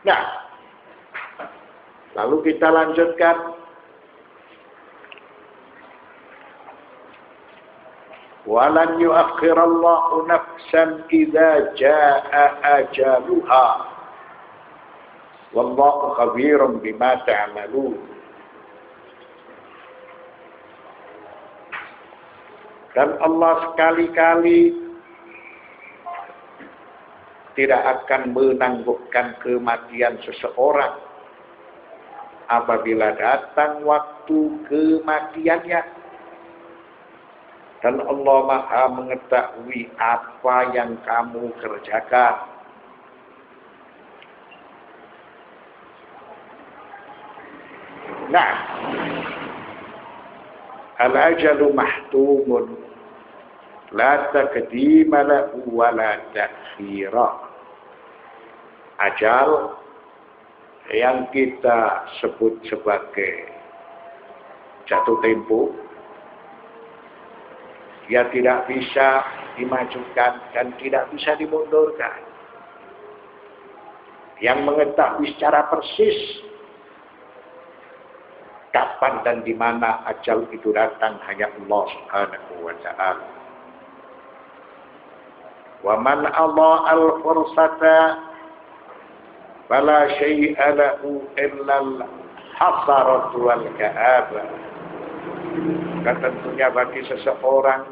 Nah, lalu kita lanjutkan. Walan yuakhirallahu nafsan idza jaa ajaluha. Wallahu khabirun bima ta'malun. Dan Allah sekali-kali tidak akan menangguhkan kematian seseorang apabila datang waktu kematiannya. Dan Allah Maha mengetahui apa yang kamu kerjakan. Nah, al-ajalu mahtumun la taqdima lahu wa la ta'khira. Ajal yang kita sebut sebagai jatuh tempo, dia tidak bisa dimajukan dan tidak bisa dimundurkan. Yang mengetahui secara persis kapan dan di mana ajal itu datang hanya Allah Subhanahu wa ta'ala. Wa man Allah al-fursata fala syai'a lahu illa al-hasaratu wal ka'aba. Dan tentunya bagi seseorang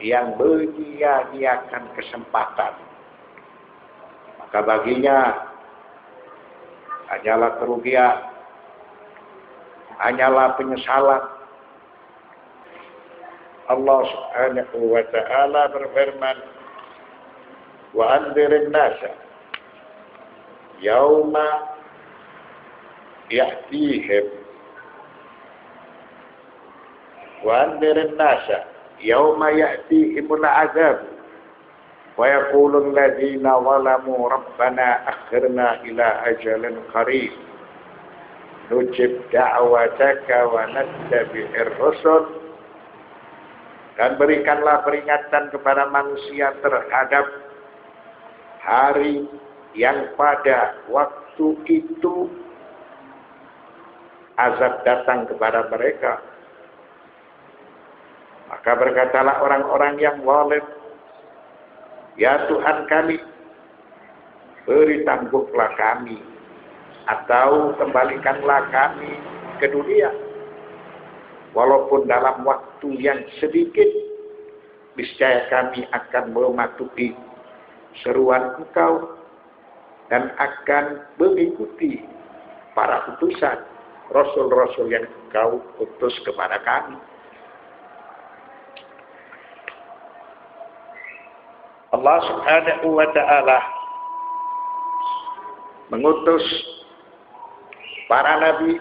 yang menyia-nyiakan kesempatan, maka baginya hanyalah kerugian, hanyalah penyesalan. Allah Subhanahu wa ta'ala berfirman, wa anzirin nasa yauma ya'tihim وأنذر الناس يوم يأتيهم العذاب ويقول الذين ظلموا ربنا أخرنا إلى أجل قريب نجب دعوتك ونتبع الرسل. Dan berikanlah peringatan kepada manusia terhadap hari yang pada waktu itu azab datang kepada mereka. Maka berkatalah orang-orang yang zalim, ya Tuhan kami, beri tangguhlah kami, atau kembalikanlah kami ke dunia. Walaupun dalam waktu yang sedikit, niscaya kami akan mematuhi seruan Engkau dan akan mengikuti para utusan, rasul-rasul yang Engkau utus kepada kami. Allah Subhanahu wa ta'ala mengutus para nabi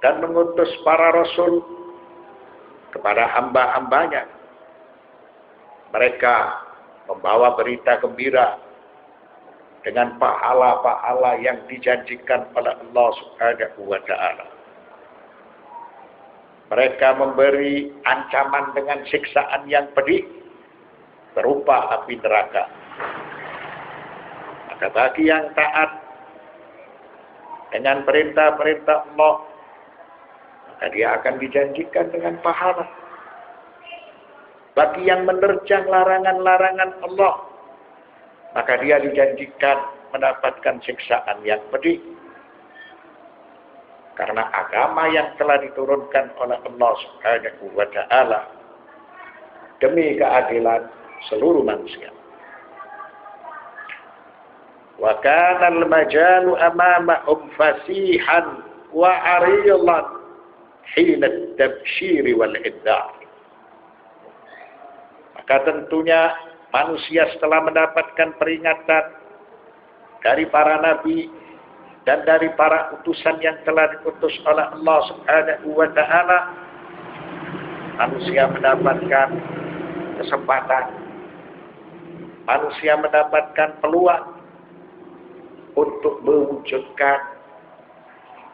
dan mengutus para rasul kepada hamba-hambanya. Mereka membawa berita gembira dengan pahala-pahala yang dijanjikan oleh Allah Subhanahu wa ta'ala. Mereka memberi ancaman dengan siksaan yang pedih berupa api neraka. Maka bagi yang taat dengan perintah-perintah Allah, maka dia akan dijanjikan dengan pahala. Bagi yang menerjang larangan-larangan Allah, maka dia dijanjikan mendapatkan siksaan yang pedih. Karena agama yang telah diturunkan oleh Allah Subhanahu wa ta'ala demi keadilan seluruh manusia. Wa kana al-majalu amamahum fasihan wa arilan hina at-tabshir wal iddar. Maka tentunya manusia setelah mendapatkan peringatan dari para nabi dan dari para utusan yang telah diutus oleh Allah Subhanahu wa ta'ala, manusia mendapatkan kesempatan, manusia mendapatkan peluang untuk mewujudkan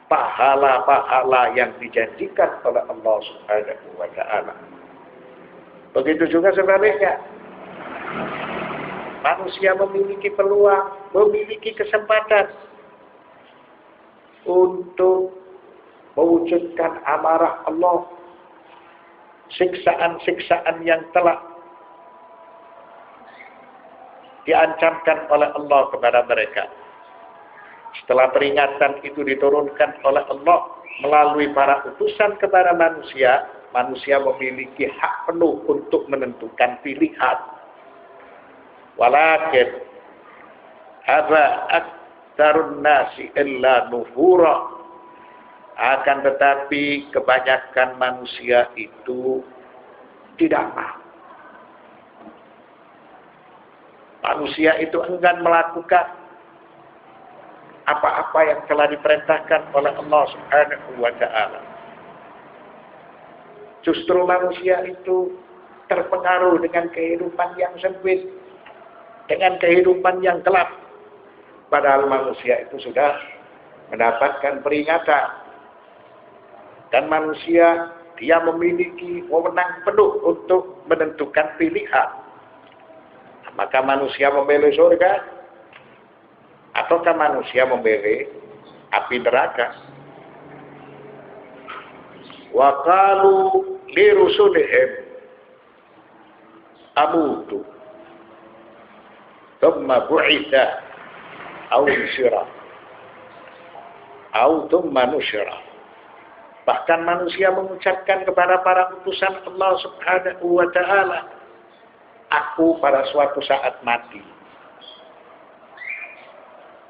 pahala-pahala yang dijanjikan oleh Allah Subhanahu wa ta'ala. Begitu juga sebaliknya. manusia memiliki peluang, memiliki kesempatan untuk mewujudkan amarah Allah, siksaan-siksaan yang telah diancamkan oleh Allah kepada mereka. Setelah peringatan itu diturunkan oleh Allah melalui para utusan kepada manusia, manusia memiliki hak penuh untuk menentukan pilihan. Walakin aba aktsarun nasi illa nufura. Akan tetapi kebanyakan manusia itu tidak mau. Manusia itu enggan melakukan apa-apa yang telah diperintahkan oleh Allah Subhanahu wa ta'ala. Justru manusia itu terpengaruh dengan kehidupan yang sempit, dengan kehidupan yang gelap. Padahal manusia itu sudah mendapatkan peringatan. Dan manusia, dia memiliki wewenang penuh untuk menentukan pilihan. Maka manusia memilih surga, ataukah manusia memilih api neraka? Wa qalu li rusulihim amutu thumma bu'itha aw nusyira aw thumma nusyira. Bahkan manusia mengucapkan kepada para utusan Allah Subhanahu wa ta'ala, aku pada suatu saat mati.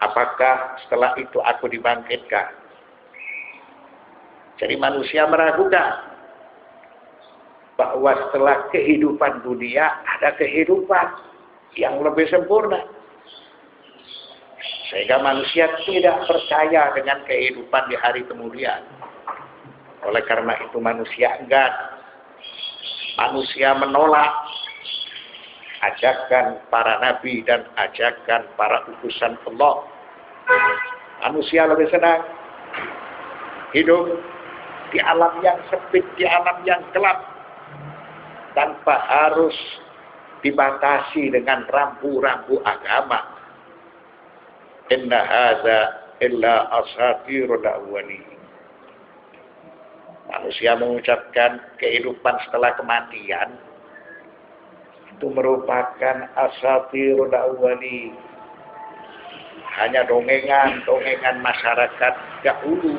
Apakah setelah itu aku dibangkitkan? Jadi manusia meragukan bahwa setelah kehidupan dunia ada kehidupan yang lebih sempurna. Sehingga manusia tidak percaya dengan kehidupan di hari kemudian. Oleh karena itu manusia enggan. Manusia menolak ajakan para nabi dan ajakan para utusan Allah. Manusia lebih senang hidup di alam yang sempit, di alam yang gelap, tanpa harus dibatasi dengan rambu-rambu agama. Inna hadza illa asatirul awwalin. Manusia mengucapkan kehidupan setelah kematian itu merupakan asatirul awwalin. Hanya dongengan masyarakat dahulu.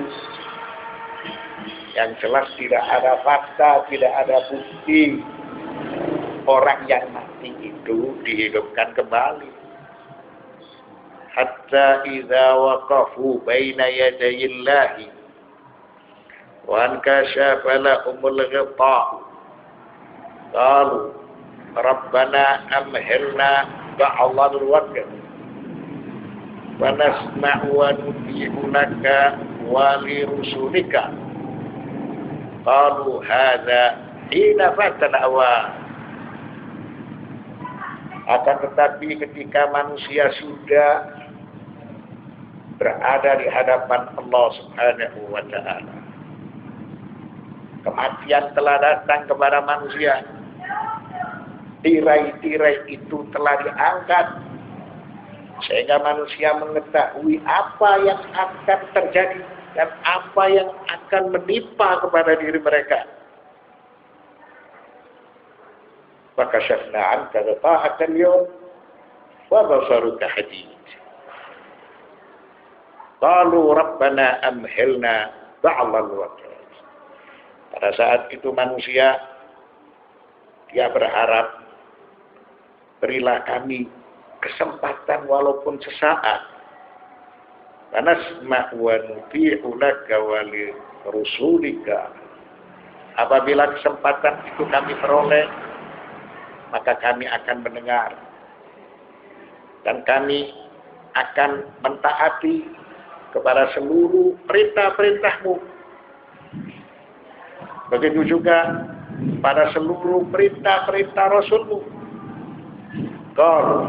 Yang jelas tidak ada fakta, tidak ada bukti orang yang mati itu dihidupkan kembali. Hatta idza waqafu baina yadayillahi وَانْكَشَفَ لَهُمُ الْغِطَاءُ قَالُوا رَبَّنَا أَمْهِلْنَا بَعْضَ الْوَقْتِ وَنَسْمَعُ وَنُطِيعُ لَكَ وَلِرُسُلِكَ قَالُوا هَذَا حِينَ فَاتَ الْأَوَانُ. Akan tetapi ketika manusia sudah berada di hadapan Allah Subhanahu wa ta'ala, kematian telah datang kepada manusia. Tirai-tirai itu telah diangkat. Sehingga manusia mengetahui apa yang akan terjadi dan apa yang akan menimpa kepada diri mereka. Fakashafna 'anka ghita'aka al-yawm wa basaruka hadid. Qalu rabbana amhilna ba'd al-waqt. Pada saat itu manusia, dia berharap, berilah kami kesempatan walaupun sesaat. Wanasma' wa nuti'u laka wa lirusulika. Apabila kesempatan itu kami peroleh, maka kami akan mendengar. Dan kami akan mentaati kepada seluruh perintah-perintahmu. Begitu juga pada seluruh perintah-perintah Rasulmu. Qalu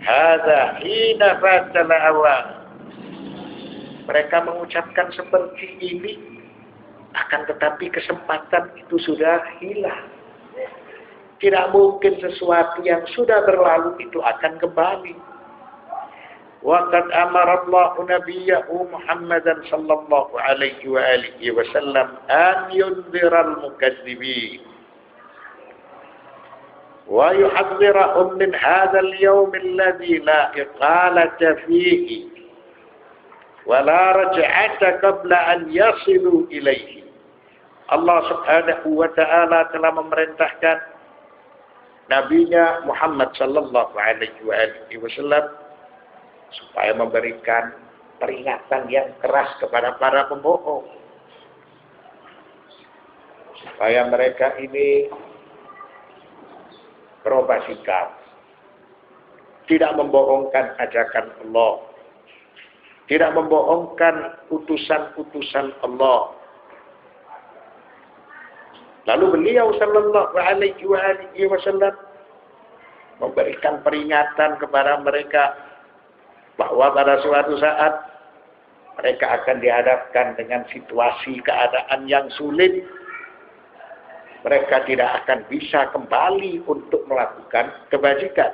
hadza hina fatal awan. Mereka mengucapkan seperti ini, akan tetapi kesempatan itu sudah hilang. Tidak mungkin sesuatu yang sudah berlalu itu akan kembali. Waqad amara Allah nabiyahu Muhammadan sallallahu alaihi wa alihi wasallam an yunziral mukadzibin wa yuhadzirahum min hadzal yawm alladhi la iqalata fihi wa la raj'ata qabla an yasilu ilaihi. Allah Subhanahu wa taala telah memerintahkan nabinya Muhammad sallallahu alaihi wa alihi wasallam supaya memberikan peringatan yang keras kepada para pembohong, supaya mereka ini berubah sikap, tidak membohongkan ajakan Allah, tidak membohongkan utusan-utusan Allah. Lalu beliau sallallahu alaihi wasallam memberikan peringatan kepada mereka bahwa pada suatu saat mereka akan dihadapkan dengan situasi keadaan yang sulit. Mereka tidak akan bisa kembali untuk melakukan kebajikan.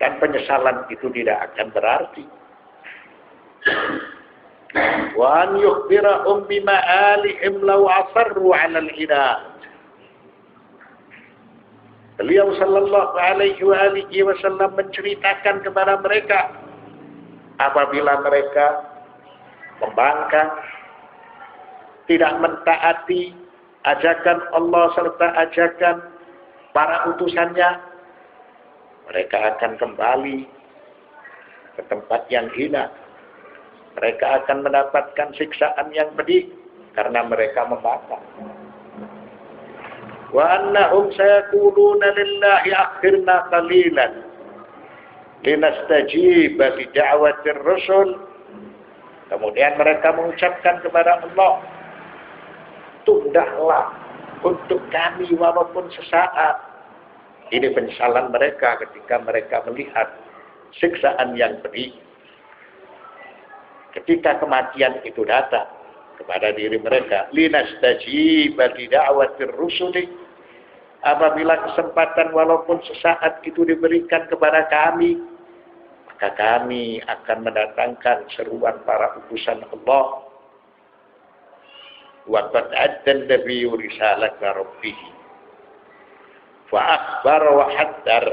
Dan penyesalan itu tidak akan berarti. Wa an yukhbirahum bima alihim law asarru 'ala al-inad. Beliau sallallahu alaihi wasallam menceritakan kepada mereka apabila mereka membangkang, tidak mentaati ajakan Allah serta ajakan para utusannya, mereka akan kembali ke tempat yang hina. Mereka akan mendapatkan siksaan yang pedih karena mereka membangkang. Wa annahum sayaquluna lillahi akhirna qalilan linastajiba li da'watir rusul. Kemudian mereka mengucapkan kepada Allah, tundahlah untuk kami walaupun sesaat. Ini penyesalan mereka ketika mereka melihat siksaan yang pedih. Ketika kematian itu datang kepada diri mereka, linastajiba li da'watir rusul. Apabila kesempatan walaupun sesaat itu diberikan kepada kami, maka kami akan mendatangkan seruan para utusan Allah. Wa qad adda an-nabiyyu risalata rabbih fa akhbara wa haddar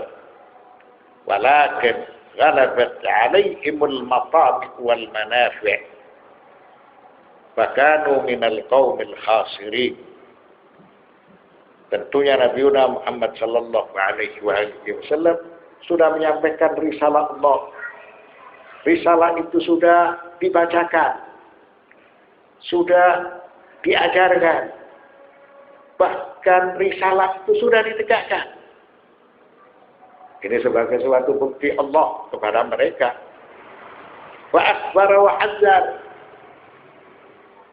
walakin ghalabat 'alaihim al-matabiq wal manafi' fa kanu min al-qaumil khasirin. Tentunya Nabi Muhammad sallallahu alaihi wasallam sudah menyampaikan risalah Allah. Risalah itu sudah dibacakan, sudah diajarkan, bahkan risalah itu sudah ditegakkan. Ini sebagai suatu bukti Allah kepada mereka. Wa akhbara wa hazzar.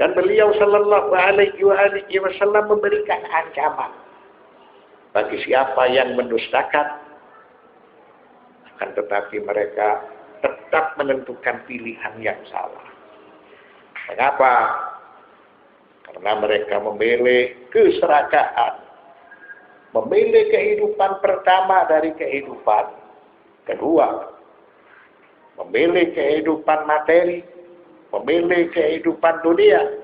Dan beliau sallallahu alaihi wasallam memberikan ancaman bagi siapa yang mendustakan, akan tetapi mereka tetap menentukan pilihan yang salah. Mengapa? Karena mereka memilih keserakahan, memilih kehidupan pertama dari kehidupan kedua, memilih kehidupan materi, memilih kehidupan dunia.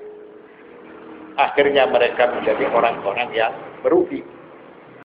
Akhirnya mereka menjadi orang-orang yang merugi.